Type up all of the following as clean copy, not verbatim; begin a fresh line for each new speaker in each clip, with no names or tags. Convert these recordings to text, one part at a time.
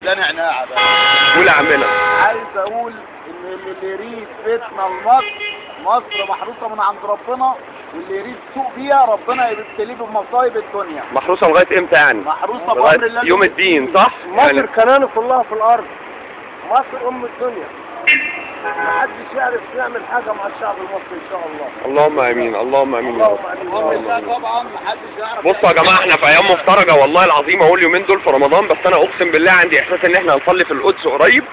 اداني عناعه بقى.
قول يا عمنا.
عايز اقول ان اللي يريد فتنه لمصر، مصر محروسه من عند ربنا، واللي يريد سوء بيها ربنا يبتليه بمصايب الدنيا.
محروسه لغايه امتى يعني؟
محروسه بامر الله
لغايه يوم الدين صح؟
مصر كنانه كلها في الارض، مصر ام الدنيا، محدش يعرف يعمل حاجه مع الشعب المصري ان شاء الله.
اللهم امين، اللهم امين يا رب.
اللهم امين. طبعا محدش يعرف.
بصوا يا جماعه احنا في ايام مفترجه والله العظيم، اهو اليومين دول في رمضان، بس انا اقسم بالله عندي احساس ان احنا هنصلي في القدس قريب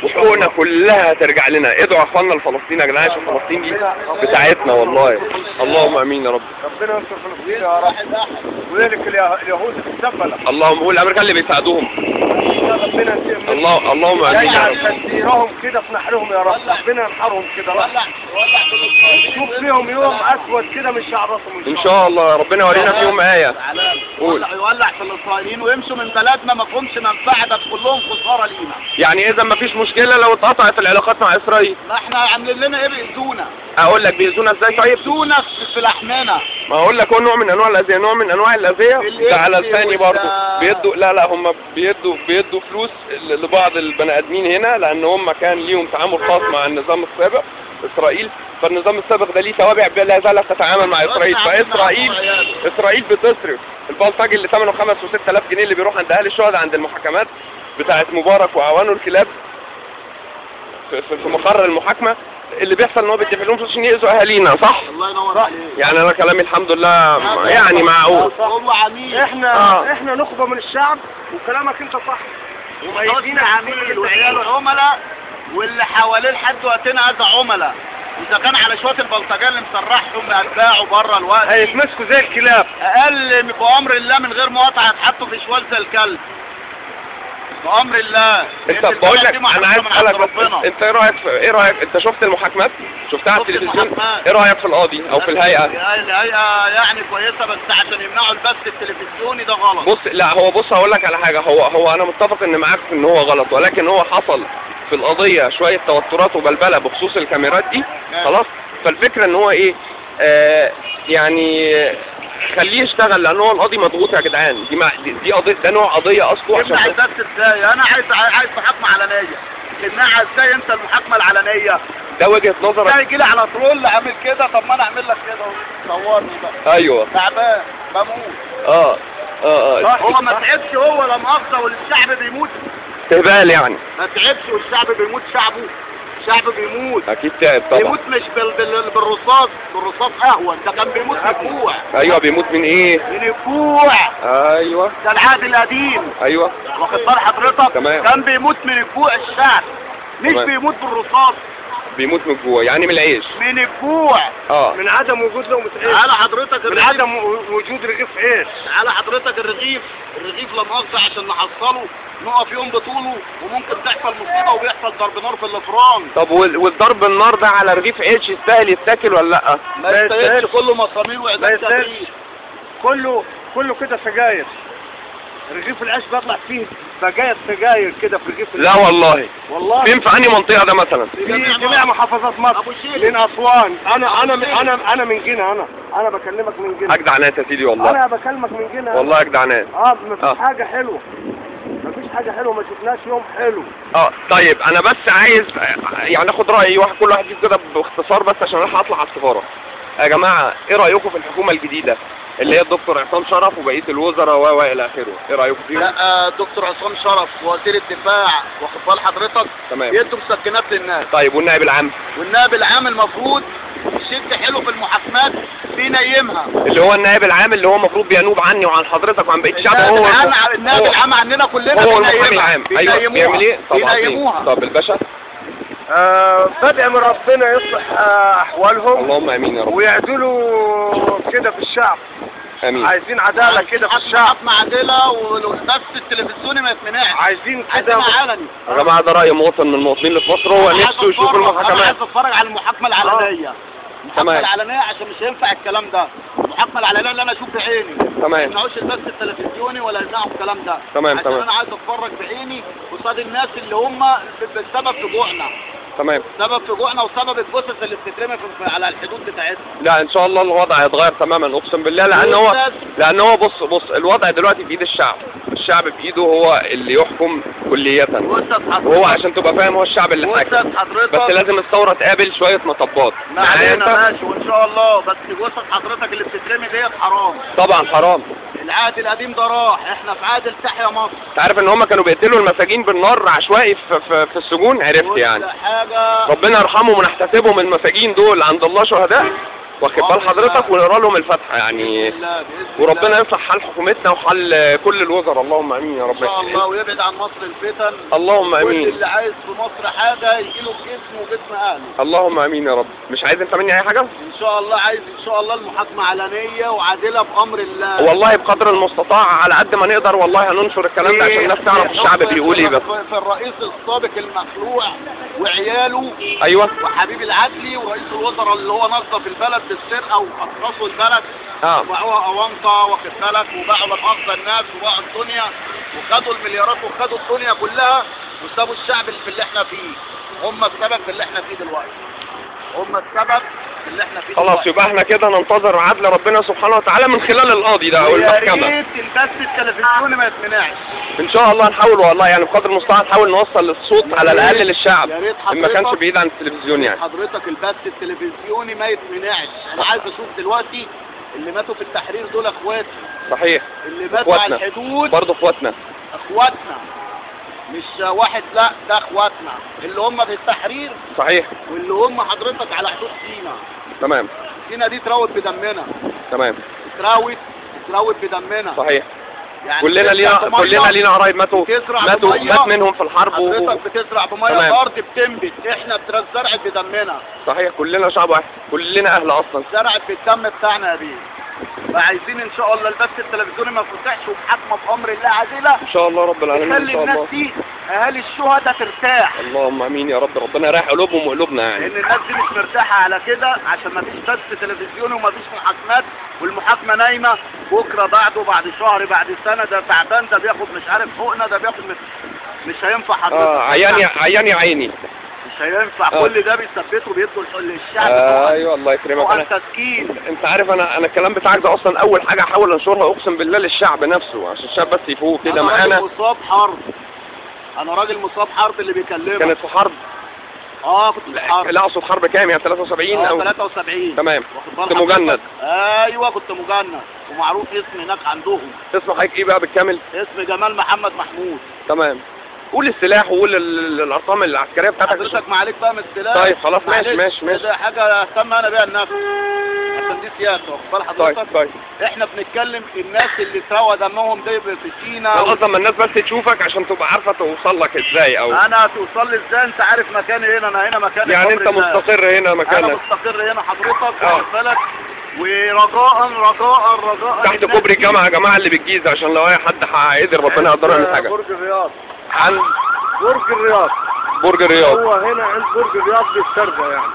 وحقوقنا كلها هترجع لنا. ادعوا يا اخوانا لفلسطين يا جدعان، عشان فلسطين دي بتاعتنا والله. اللهم امين يا رب.
ربنا ينصر فلسطين يا رب، ويهلك اليهود السبله.
اللهم قول الامريكان اللي بيساعدوهم.
ربنا
اللهم امين يا رب.
تسيرهم كده في نحرهم يا رب، ربنا ينحرهم كده. شوف فيهم يوم اسود كده مش شعرهم
ان شاء الله. ربنا يورينا في يوم ايه. قول.
يولع في الاسرائيليين ويمشوا من بلدنا، ما فيهمش منفعه، ده كلهم خساره لينا.
يعني اذا ما فيش مشكله لو اتقطعت العلاقات مع اسرائيل.
ما احنا عاملين لنا ايه؟ بيأذونا.
اقول لك بيأذونا ازاي طيب؟
بيأذونا في لحمنا.
ما اقول لك هو نوع من انواع الاذيه، نوع من انواع الاذيه ده على لساني برضه. بيدوا لا هم بيدوا فلوس لبعض البني ادمين هنا، لان هم كان ليهم تعامل خاص مع النظام السابق اسرائيل، فالنظام السابق ده ليه توابع لا زالت تتعامل مع اسرائيل. فاسرائيل بتصرف البلطجي اللي ثمنه 5 و6000 جنيه اللي بيروح عند اهل الشهداء عند المحاكمات بتاعه مبارك واعوانه الكلاب في مقر المحاكمه. اللي بيحصل ان هو بيدفع لهم فلوس عشان يأذوا اهالينا، صح؟
الله ينور عليك.
يعني انا كلامي الحمد لله يعني معقول.
هو عميل.
احنا نخبه من الشعب، وكلامك انت صح.
وميدين عميل وعياله عملاء، واللي حواليه لحد وقتنا هذا عملاء. اذا كان على شويه البلطجيه اللي مسرحهم باتباعه بره الوقت
هيتمسكوا زي الكلاب.
اقل بامر الله من غير مقاطعه هيتحطوا في شوال زي الكلب. بأمر الله.
انت بقول لك انا عايز اسالك بس انت ايه رايك انت شفت المحاكمات؟ شفتها على التلفزيون؟ ايه رايك في القاضي او في الهيئه؟
الهيئه يعني كويسه، بس عشان يمنعوا البث التلفزيوني ده غلط.
بص لا بص هقول لك على حاجه، هو انا متفق ان معاك ان هو غلط، ولكن هو حصل في القضيه شويه توترات وبلبله بخصوص الكاميرات دي خلاص. فالفكره ان هو ايه يعني خليه يشتغل، لان هو القاضي مضغوط يا جدعان. دي قضيه، ده نوع قضيه اصله.
عشان البث ازاي؟ انا عايز محاكمه علنيه. تمنعها ازاي انت المحاكمه العلنيه؟
ده وجهه نظرك.
ده يجي لي على طول عامل كده، طب ما انا اعمل لك كده صورني بقى.
ايوه
تعبان بموت. هو ما تعبش هو لا مؤاخذه، والشعب بيموت
استهبال يعني.
ما تعبش والشعب بيموت. الشعب بيموت.
اكيد تعب طبعا.
بيموت مش بالرصاص اهون، ده كان بيموت من الجوع.
ايوه بيموت من ايه؟
من الجوع.
ايوه
ده العهد القديم.
ايوه
واخد بال حضرتك؟
تمام.
كان بيموت من الجوع الشعب، مش
تمام.
بيموت بالرصاص.
بيموت من الجوع يعني من العيش.
من الجوع.
من عدم وجود لقمة عيش.
على حضرتك
من عدم وجود رغيف عيش.
على حضرتك الرغيف لا مؤاخذة عشان نحصله نقف يوم بطوله، وممكن تحصل مصيبة وبيحصل ضرب نار في الافران.
طب والضرب النار ده على رغيف عيش يستاهل يتاكل ولا لا؟
ما يستاهلش. كله مصامير وعداد تبريد.
كله كده سجاير. رغيف العيش بيطلع فيه بقايا سجاير كده في رغيف
لا والله. فين في انهي منطقة ده مثلا؟
في جميع محافظات مصر. من اسوان. انا من جنة. انا بكلمك من جنة.
اجدع ناس يا سيدي والله.
انا بكلمك من جنة
والله اجدع ناس.
مفيش حاجة حلوة. مفيش حاجة حلوة، ما شفناش يوم حلو.
طيب انا بس عايز يعني اخد رأي كل واحد فيكم كده باختصار، بس عشان انا هطلع على السفارة. يا جماعة ايه رأيكم في الحكومة الجديدة اللي هي الدكتور عصام شرف وبقية الوزراء والى اخره؟ ايه رأيكم فيهم؟
لا الدكتور عصام شرف وزير الدفاع، واخد بال حضرتك؟
تمام.
بيدوا مسكنات للناس.
طيب والنائب العام؟
والنائب العام المفروض يشد حلو في المحاكمات بينيمها.
اللي هو النائب العام اللي هو المفروض بينوب عني وعن حضرتك وعن بقية الشعب.
النائب العام عننا كلنا.
هو المحامي العام. ايوه بيعمل ايه؟
بينيموها.
طب الباشا
بدء من ربنا يصلح احوالهم.
اللهم امين يا رب.
ويعدلوا كده في الشعب.
امين.
عايزين عداله كده في الشعب.
حكمة عادله، والبث التلفزيوني ما يتمنعش.
عايزين كده
علني.
يا جماعه ده راي مواطن من المواطنين اللي في مصر، هو نفسه يشوف المحاكمات.
انا عايز اتفرج على المحاكمه العلنيه.
تمام.
المحاكمه العلنيه عشان مش هينفع الكلام ده. المحاكمه العلنيه اللي انا اشوف بعيني.
تمام.
ما يمنعوش البث التلفزيوني ولا يمنعوا الكلام ده.
تمام.
عشان انا عايز اتفرج بعيني قصاد الناس اللي هم السبب في جوعنا.
تمام.
سبب في جوعنا وسبب الجثث اللي بتترمي على الحدود بتاعتنا.
لا ان شاء الله الوضع هيتغير تماما اقسم بالله، لان هو بص الوضع دلوقتي في ايد الشعب الشعب بايده هو اللي يحكم كلية.
وسط حضرتك
وهو عشان تبقى فاهم هو الشعب اللي حاكم.
وسط حضرتك
بس لازم الثورة تقابل شوية مطبات.
ما
معايا
علينا
انت؟
ماشي وان شاء الله، بس وسط حضرتك اللي بتترمي ديت حرام.
طبعا حرام.
العهد القديم ده راح، احنا في عهد تحيا مصر.
انت عارف ان هم كانوا بيقتلوا المساجين بالنار عشوائي في السجون؟ عرفت يعني.
كل حاجة
ربنا يرحمهم ونحتسبهم المساجين دول عند الله شهداء، واخد بال حضرتك، ونقرا لهم الفاتحه يعني.
بإذن الله، بإذن
وربنا
الله.
يصلح حال حكومتنا وحال كل الوزراء، اللهم امين يا
ان
رب.
شاء الله، ويبعد عن مصر الفتن.
اللهم امين.
كل اللي عايز في مصر حاجة يجيله بجسمه وجسم اهله.
اللهم امين يا رب. مش عايز انت مني اي حاجه؟
ان شاء الله عايز ان شاء الله المحاكمة علنية وعادلة بامر الله.
والله بقدر المستطاع على قد ما نقدر والله هننشر الكلام ده عشان الناس تعرف الشعب بيقول ايه. بس
في الرئيس السابق المخلوع وعياله،
ايوه.
وحبيب العدلي ورئيس الوزراء اللي هو نظف البلد بالسرقة وأطرسوا البلد. وباعوها أونطة، واخد بالك، وباعوا لمؤاخذة الناس وباعوا الدنيا وخدوا المليارات وخدوا الدنيا كلها وسابوا الشعب في اللي احنا فيه. هم السبب في اللي احنا فيه دلوقتي. هم السبب في اللي احنا فيه
خلاص
دلوقتي.
يبقى احنا كده ننتظر عدل ربنا سبحانه وتعالى من خلال القاضي ده او
ويا
المحكمة.
ريت البث التلفزيوني ما يتمنعش.
ان شاء الله نحاول والله يعني بقدر المستطاع نحاول نوصل الصوت على الاقل للشعب
يا ريت
ان ما كانش
حضرتك-
بعيد عن التلفزيون يعني.
حضرتك البث التلفزيوني ما يتمنعش. انا عايز اشوف دلوقتي اللي ماتوا في التحرير دول اخواتي،
صحيح.
اللي ماتوا على
اخواتنا
الحدود
برضه اخواتنا.
اخواتنا، مش واحد، لا ده اخواتنا اللي هم في التحرير
صحيح.
واللي هم حضرتك على حدود سينا.
تمام.
سينا دي اتراوت بدمنا،
تمام.
اتراوت بدمنا.
صحيح.
يعني
كلنا
بتزرع
لينا
بمية،
كلنا لينا قرايب ماتوا
بتزرع بمية،
مات منهم في الحرب
حضرتك بتزرع بميه،
تمام.
الارض بتنبت، احنا زرعت بدمنا،
صحيح. كلنا شعب واحد، كلنا اهل اصلا.
زرعت بالدم بتاعنا يا بيه. فعايزين ان شاء الله البث التلفزيوني ما يفتحش ومحاكمه بامر الله عادله
ان شاء الله رب العالمين ان
تخلي
شاء
الناس
الله.
دي اهالي الشهداء ترتاح.
اللهم امين يا رب. ربنا يريح قلوبهم وقلوبنا يعني.
لان الناس دي مش مرتاحه على كده عشان ما فيش بث تلفزيوني وما فيش محاكمات، والمحاكمه نايمه بكره بعده بعد شهر بعد سنه، ده تعبان، ده بياخد مش عارف حقنه، ده بياخد مش هينفع حضرتك.
عياني عيني.
مش هينفع. كل ده بيثبته بيدوا للشعب.
ايوه الله يكرمك.
عن تسكين.
انت عارف انا الكلام بتاعك ده اصلا اول حاجه احاول انشرها اقسم بالله للشعب نفسه عشان الشعب بس يفوق كده
انا
معانا.
راجل مصاب حرب، انا راجل مصاب حرب اللي بيكلمك.
كانت في حرب؟
كنت في حرب.
لا اقصد حرب كام يعني 73 او
73.
تمام.
واخد
كنت
بال
مجند.
حضرتك؟ ايوه كنت مجند ومعروف اسمي هناك عندهم.
اسم حضرتك ايه بقى بالكامل؟
اسمي جمال محمد محمود.
تمام. قول السلاح وقول الارقام العسكريه بتاعتك.
حضرتك ما عليك بقى من السلاح.
طيب خلاص ماشي
معلش،
ماشي ماشي.
ده حاجه اهتم انا بيها لنفسي عشان دي سياسه، واخد بال
طيب
حضرتك؟
طيب.
احنا بنتكلم الناس اللي اتروى دمهم دي في سينا.
انا قصدي اما الناس بس تشوفك عشان تبقى عارفه توصل لك ازاي او
انا هتوصل لي ازاي؟ انت عارف مكاني هنا، انا هنا مكاني.
يعني انت مستقر هنا
انا
مكانك
مستقر هنا حضرتك، واخد بالك، ورجاء
تحت كوبري الجامعه يا جماعه اللي بالجيزه عشان لو اي حد قادر ربنا يقدر يعمل حاجه.
برج الرياض.
عند
برج الرياض.
برج الرياض.
هو هنا عند برج الرياض بالسرده يعني.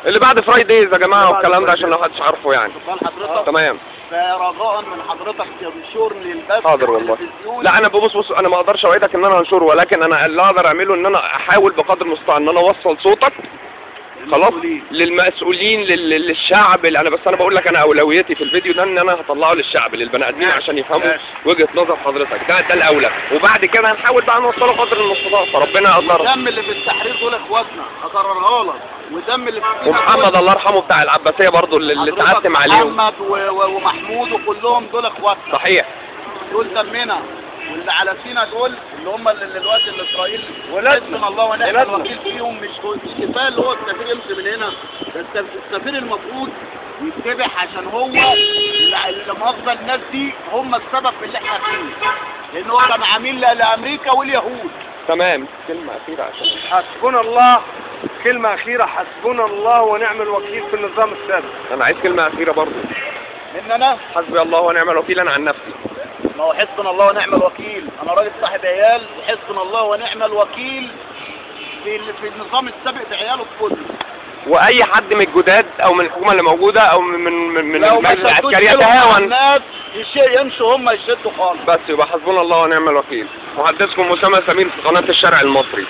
اللي بعد فرايديز يا جماعه والكلام ده عشان لو محدش عارفه يعني.
واخد بال حضرتك؟
تمام.
فرجاء من حضرتك تنشر لي البث
حاضر والله.
التلفزيوني.
لا انا بص انا ما اقدرش اوعدك ان انا انشره، ولكن انا اللي اقدر اعمله ان انا احاول بقدر المستطاع ان انا اوصل صوتك خلاص للمسؤولين للشعب. انا بقول لك انا اولويتي في الفيديو ده ان انا هطلعه للشعب للبني ادمين عشان يفهموا وجهه نظر حضرتك. ده الاولى، وبعد كده هنحاول بقى نوصله قدر المستطاع فربنا يقدر.
ودم اللي في التحرير دول اخواتنا، اكررها لك، ودم اللي في سينا
ومحمد الله يرحمه بتاع العباسيه برضو اللي اتعتم عليهم.
محمد ومحمود وكلهم دول اخواتنا.
صحيح.
دول دمنا، واللي على سينا دول اللي هم اللي دلوقتي اللي اسرائيل حسبنا الله ونعم الوكيل فيهم. مش كفايه اللي هو السفير يمشي من هنا، ده السفير المفروض يتبح عشان هو اللي مؤاخذه الناس دي هم السبب في اللي احنا فيه، لان هو كان عميل لامريكا واليهود.
تمام. كلمه اخيره عشان
حسبنا الله. كلمة أخيرة، حسبنا الله ونعم الوكيل في النظام السابق.
انا عايز كلمه اخيره برضو.
ان انا
حسبي الله ونعم الوكيل انا عن نفسي.
ما هو حسبنا الله ونعم الوكيل، انا راجل صاحب عيال وحسبنا الله ونعم الوكيل في النظام السابق بعياله كله.
واي حد من الجداد او من الحكومه اللي موجوده او من
لو ما
المجلس
شدوش
العسكري
حيلهم على
يتهاون
الناس يمشوا هم يشدوا خالص.
بس يبقى حسبنا الله ونعم الوكيل. محدثكم اسامه سمير في قناه الشارع المصري.